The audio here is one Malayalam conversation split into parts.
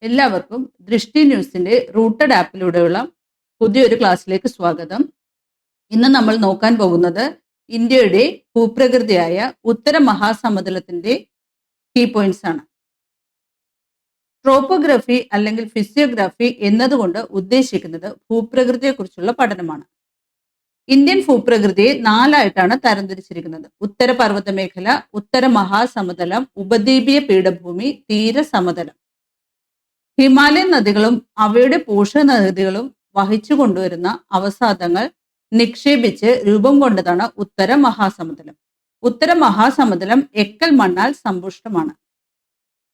എല്ലാവർക്കും ദൃഷ്ടി ന്യൂസിന്റെ റൂട്ടഡ് ആപ്പിലൂടെയുള്ള പുതിയൊരു ക്ലാസ്സിലേക്ക് സ്വാഗതം. ഇന്ന് നമ്മൾ നോക്കാൻ പോകുന്നത് ഇന്ത്യയുടെ ഭൂപ്രകൃതിയായ ഉത്തര മഹാസമുദ്രത്തിന്റെ കീ പോയിന്റ്സ് ആണ്. ട്രോപ്പോഗ്രഫി അല്ലെങ്കിൽ ഫിസിയോഗ്രാഫി എന്നതുകൊണ്ട് ഉദ്ദേശിക്കുന്നത് ഭൂപ്രകൃതിയെക്കുറിച്ചുള്ള പഠനമാണ്. ഇന്ത്യൻ ഭൂപ്രകൃതിയെ നാലായിട്ടാണ് തരംതിരിച്ചിരിക്കുന്നത്: ഉത്തര പർവ്വത മേഖല, ഉത്തര മഹാസമതലം, ഉപദ്വീപീയ പീഠഭൂമി, തീരസമതലം. ഹിമാലയൻ നദികളും അവയുടെ പോഷക നദികളും വഹിച്ചു കൊണ്ടുവരുന്ന അവസാദങ്ങൾ നിക്ഷേപിച്ച് രൂപം കൊണ്ടതാണ് ഉത്തര മഹാസമുദ്രം. ഉത്തര മഹാസമുദ്രം എക്കൽ മണ്ണാൽ സമ്പുഷ്ടമാണ്.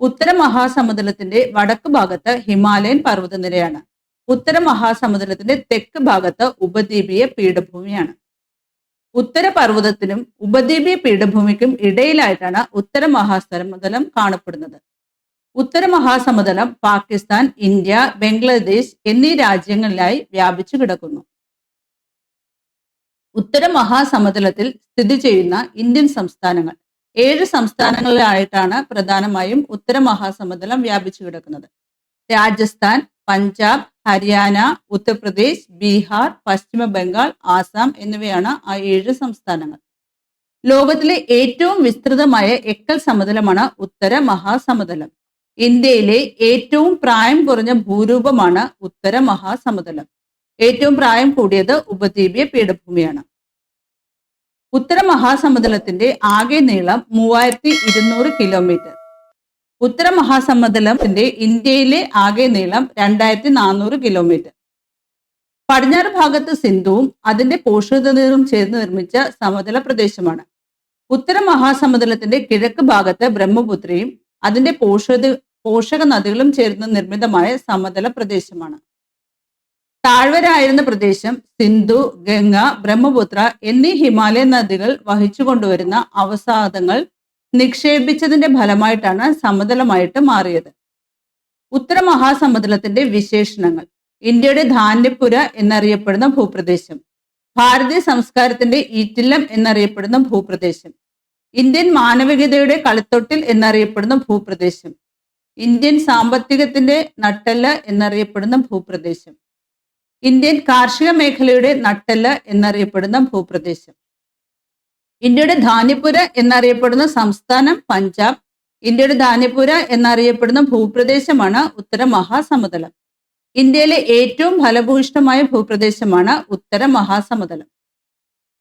ഉത്തര മഹാസമുദ്രത്തിന്റെ വടക്ക് ഭാഗത്ത് ഹിമാലയൻ പർവ്വതനിരയാണ്. ഉത്തര മഹാസമുദ്രത്തിന്റെ തെക്ക് ഭാഗത്ത് ഉപദ്വീപീയ പീഠഭൂമിയാണ്. ഉത്തര പർവ്വതത്തിനും ഉപദ്വീപീയ പീഠഭൂമിക്കും ഇടയിലായിട്ടാണ് ഉത്തര മഹാസമുദ്രം കാണപ്പെടുന്നത്. ഉത്തര മഹാസമുദ്രം പാകിസ്ഥാൻ, ഇന്ത്യ, ബംഗ്ലാദേശ് എന്നീ രാജ്യങ്ങളിലായി വ്യാപിച്ചു കിടക്കുന്നു. ഉത്തര മഹാസമുദ്രത്തിൽ സ്ഥിതി ചെയ്യുന്ന ഇന്ത്യൻ സംസ്ഥാനങ്ങൾ 7 സംസ്ഥാനങ്ങളിലായിട്ടാണ് പ്രധാനമായും ഉത്തര മഹാസമുദ്രം വ്യാപിച്ചു കിടക്കുന്നത്: രാജസ്ഥാൻ, പഞ്ചാബ്, ഹരിയാന, ഉത്തർപ്രദേശ്, ബീഹാർ, പശ്ചിമ ബംഗാൾ, ആസാം എന്നിവയാണ് ആ 7 സംസ്ഥാനങ്ങൾ. ലോകത്തിലെ ഏറ്റവും വിസ്തൃതമായ എക്കൽ സമതലമാണ് ഉത്തര മഹാസമുദ്രം. ഇന്ത്യയിലെ ഏറ്റവും പ്രായം കുറഞ്ഞ ഭൂരൂപമാണ് ഉത്തര മഹാസമുദ്രം. ഏറ്റവും പ്രായം കൂടിയത് ഉപദ്വീപീയ പീഠഭൂമിയാണ്. ഉത്തര മഹാസമുദ്രത്തിന്റെ ആകെ നീളം 3200 കിലോമീറ്റർ. ഉത്തര മഹാസമുദ്രത്തിന്റെ ഇന്ത്യയിലെ ആകെ നീളം 2400 കിലോമീറ്റർ. പടിഞ്ഞാറ് ഭാഗത്ത് സിന്ധുവും അതിന്റെ പോഷകനദികളും ചേർന്ന് നിർമ്മിച്ച സമതല പ്രദേശമാണ്. ഉത്തര മഹാസമുദ്രത്തിന്റെ കിഴക്ക് ഭാഗത്ത് ബ്രഹ്മപുത്രയും അതിന്റെ പോഷക നദികളും ചേർന്ന് നിർമ്മിതമായ സമതല പ്രദേശമാണ്. താഴ്വരായിരുന്ന പ്രദേശം സിന്ധു, ഗംഗ, ബ്രഹ്മപുത്ര എന്നീ ഹിമാലയൻ നദികൾ വഹിച്ചു കൊണ്ടുവരുന്ന അവസാദങ്ങൾ നിക്ഷേപിച്ചതിന്റെ ഫലമായിട്ടാണ് സമതലമായിട്ട് മാറിയത്. ഉത്തര മഹാസമുദ്രത്തിന്റെ വിശേഷണങ്ങൾ: ഇന്ത്യയുടെ ധാന്യപ്പുര എന്നറിയപ്പെടുന്ന ഭൂപ്രദേശം, ഭാരതീയ സംസ്കാരത്തിന്റെ ഈറ്റില്ലം എന്നറിയപ്പെടുന്ന ഭൂപ്രദേശം, ഇന്ത്യൻ മാനവികതയുടെ കളിത്തൊട്ടിൽ എന്നറിയപ്പെടുന്ന ഭൂപ്രദേശം, ഇന്ത്യൻ സാമ്പത്തികത്തിന്റെ നട്ടെല്ല് എന്നറിയപ്പെടുന്ന ഭൂപ്രദേശം, ഇന്ത്യൻ കാർഷിക മേഖലയുടെ നട്ടെല്ല് എന്നറിയപ്പെടുന്ന ഭൂപ്രദേശം. ഇന്ത്യയുടെ ധാന്യപ്പുര എന്നറിയപ്പെടുന്ന സംസ്ഥാനം പഞ്ചാബ്. ഇന്ത്യയുടെ ധാന്യപ്പുര എന്നറിയപ്പെടുന്ന ഭൂപ്രദേശമാണ് ഉത്തര മഹാസമുദ്രം. ഇന്ത്യയിലെ ഏറ്റവും ഫലഭൂയിഷ്ഠമായ ഭൂപ്രദേശമാണ് ഉത്തര മഹാസമുദ്രം.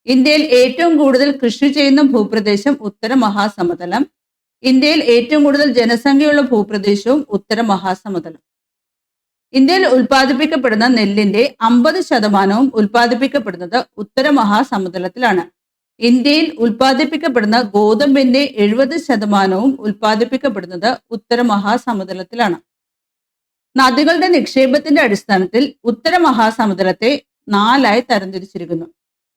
ഇന്ത്യയിൽ ഏറ്റവും കൂടുതൽ കൃഷി ചെയ്യുന്ന ഭൂപ്രദേശം ഉത്തര മഹാസമുദ്രം. ഇന്ത്യയിൽ ഏറ്റവും കൂടുതൽ ജനസംഖ്യയുള്ള ഭൂപ്രദേശവും ഉത്തര മഹാസമുദ്രം. ഇന്ത്യയിൽ ഉൽപ്പാദിപ്പിക്കപ്പെടുന്ന നെല്ലിന്റെ 50% ഉൽപ്പാദിപ്പിക്കപ്പെടുന്നത് ഉത്തര മഹാസമുദ്രത്തിലാണ്. ഇന്ത്യയിൽ ഉൽപ്പാദിപ്പിക്കപ്പെടുന്ന ഗോതമ്പിന്റെ 70% ഉൽപ്പാദിപ്പിക്കപ്പെടുന്നത് ഉത്തര മഹാസമുദ്രത്തിലാണ്. നദികളുടെ നിക്ഷേപത്തിന്റെ അടിസ്ഥാനത്തിൽ ഉത്തര മഹാസമുദ്രത്തെ 4ആയി തരംതിരിച്ചിരിക്കുന്നു: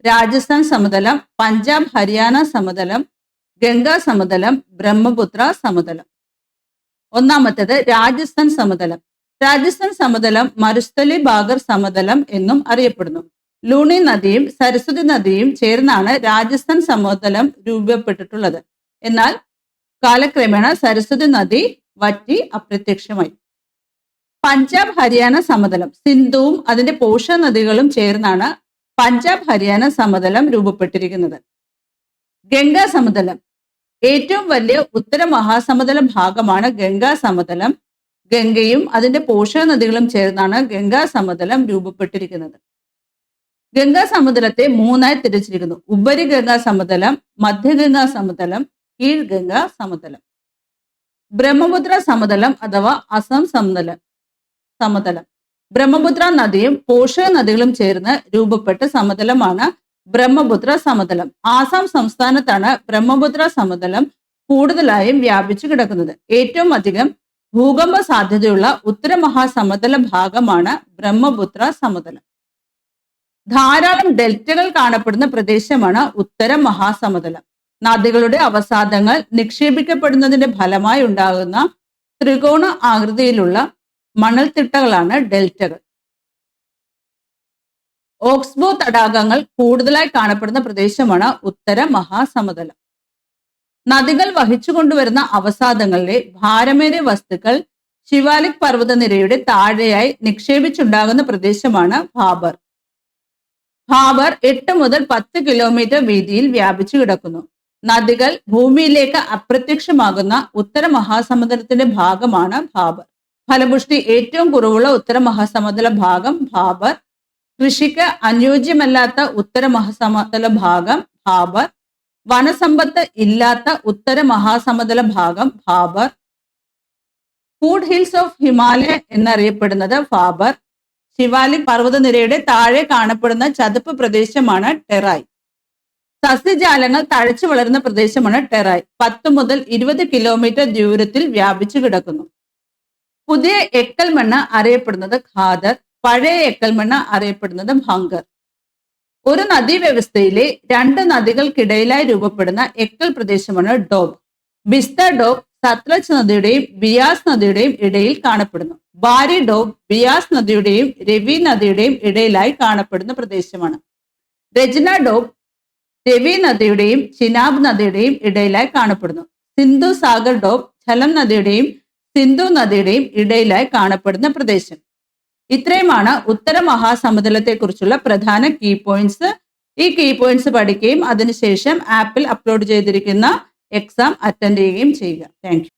രാജസ്ഥാൻ സമതലം, പഞ്ചാബ് ഹരിയാന സമതലം, ഗംഗാ സമതലം, ബ്രഹ്മപുത്ര സമതലം. ഒന്നാമത്തേത് രാജസ്ഥാൻ സമതലം. രാജസ്ഥാൻ സമതലം മരുസ്ഥലി ബാഗർ സമതലം എന്നും അറിയപ്പെടുന്നു. ലൂണി നദിയും സരസ്വതി നദിയും ചേർന്നാണ് രാജസ്ഥാൻ സമതലം രൂപപ്പെട്ടിട്ടുള്ളത്. എന്നാൽ കാലക്രമേണ സരസ്വതി നദി വറ്റി അപ്രത്യക്ഷമായി. പഞ്ചാബ് ഹരിയാന സമതലം. സിന്ധുവും അതിന്റെ പോഷക നദികളും ചേർന്നാണ് പഞ്ചാബ് ഹരിയാന സമതലം രൂപപ്പെട്ടിരിക്കുന്നത്. ഗംഗാ സമതലം. ഏറ്റവും വലിയ ഉത്തര മഹാസമുദ്ര ഭാഗമാണ് ഗംഗാ സമതലം. ഗംഗയും അതിന്റെ പോഷക നദികളും ചേർന്നാണ് ഗംഗാ സമതലം രൂപപ്പെട്ടിരിക്കുന്നത്. ഗംഗാ സമുദ്രത്തെ 3ആയി തിരിച്ചിരിക്കുന്നു: ഉപരിഗംഗാ സമതലം, മധ്യഗംഗാ സമതലം, കീഴ്ഗംഗാ സമതലം. ബ്രഹ്മപുത്ര സമതലം അഥവാ അസം സമതലം. ബ്രഹ്മപുത്ര നദിയും പോഷക നദികളും ചേർന്ന് രൂപപ്പെട്ട സമതലമാണ് ബ്രഹ്മപുത്ര സമതലം. ആസാം സംസ്ഥാനത്താണ് ബ്രഹ്മപുത്ര സമതലം കൂടുതലായും വ്യാപിച്ചു കിടക്കുന്നത്. ഏറ്റവും അധികം ഭൂകമ്പ സാധ്യതയുള്ള ഉത്തര മഹാസമുദ്ര ഭാഗമാണ് ബ്രഹ്മപുത്ര സമതലം. ധാരാളം ഡെൽറ്റകൾ കാണപ്പെടുന്ന പ്രദേശമാണ് ഉത്തര മഹാസമുദ്രം. നദികളുടെ അവസാദങ്ങൾ നിക്ഷേപിക്കപ്പെടുന്നതിന്റെ ഫലമായി ഉണ്ടാകുന്ന ത്രികോണ ആകൃതിയിലുള്ള മണൽത്തിട്ടകളാണ് ഡെൽറ്റകൾ. ഓക്സ്ബോ തടാകങ്ങൾ കൂടുതലായി കാണപ്പെടുന്ന പ്രദേശമാണ് ഉത്തര മഹാസമുദ്രം. നദികൾ വഹിച്ചു കൊണ്ടുവരുന്ന അവസാദങ്ങളിലെ ഭാരമേറിയ വസ്തുക്കൾ ശിവാലിക് പർവ്വതനിരയുടെ താഴെയായി നിക്ഷേപിച്ചുണ്ടാകുന്ന പ്രദേശമാണ് ഭാബർ. ഭാബർ 8 മുതൽ 10 കിലോമീറ്റർ വീതിയിൽ വ്യാപിച്ചു കിടക്കുന്നു. നദികൾ ഭൂമിയിലേക്ക് അപ്രത്യക്ഷമാകുന്ന ഉത്തര മഹാസമുദ്രത്തിന്റെ ഭാഗമാണ് ഭാബർ. ഫലപുഷ്ടി ഏറ്റവും കുറവുള്ള ഉത്തര മഹാസമുദ്ര ഭാഗം ഭാബർ. കൃഷിക്ക് അനുയോജ്യമല്ലാത്ത ഉത്തര മഹാസമുദ്ര ഭാഗം ഭാബർ. വനസമ്പത്ത് ഇല്ലാത്ത ഉത്തര മഹാസമുദ്ര ഭാഗം Bhabar. Food hills of Himalaya എന്നറിയപ്പെടുന്നത് ഭാബർ. ശിവാലിക് പർവ്വതനിരയുടെ താഴെ കാണപ്പെടുന്ന ചതുപ്പ് പ്രദേശമാണ് ടെറായ്. സസ്യജാലങ്ങൾ തഴച്ചു വളരുന്ന പ്രദേശമാണ് ടെറായ്. 10 മുതൽ 20 കിലോമീറ്റർ ദൂരത്തിൽ വ്യാപിച്ചു കിടക്കുന്നു. പുതിയ എക്കൽ മണ്ണ് അറിയപ്പെടുന്നത് ഖാദർ. പഴയ എക്കൽ മണ്ണ് അറിയപ്പെടുന്നത് ഭംഗർ. ഒരു നദീവ്യവസ്ഥയിലെ 2 നദികൾക്കിടയിലായി രൂപപ്പെടുന്ന എക്കൽ പ്രദേശമാണ് ഡോബ്. ബിസ്ത ഡോബ് സത്ലജ് നദിയുടെയും ബിയാസ് നദിയുടെയും ഇടയിൽ കാണപ്പെടുന്നു. ബാരി ഡോബ് ബിയാസ് നദിയുടെയും രവി നദിയുടെയും ഇടയിലായി കാണപ്പെടുന്ന പ്രദേശമാണ്. രജന ഡോബ് രവി നദിയുടെയും ചിനാബ് നദിയുടെയും ഇടയിലായി കാണപ്പെടുന്നു. സിന്ധു സാഗർ ഡോബ് ഝലം നദിയുടെയും സിന്ധു നദിയുടെയും ഇടയിലായി കാണപ്പെടുന്ന പ്രദേശം. ഇത്രയുമാണ് ഉത്തര മഹാസമുദ്രത്തെ കുറിച്ചുള്ള പ്രധാന കീ പോയിന്റ്സ്. ഈ കീ പോയിന്റ്സ് പഠിക്കുകയും അതിനുശേഷം ആപ്പിൽ അപ്ലോഡ് ചെയ്തിരിക്കുന്ന എക്സാം അറ്റൻഡ് ചെയ്യുകയും ചെയ്യുക. Thank you.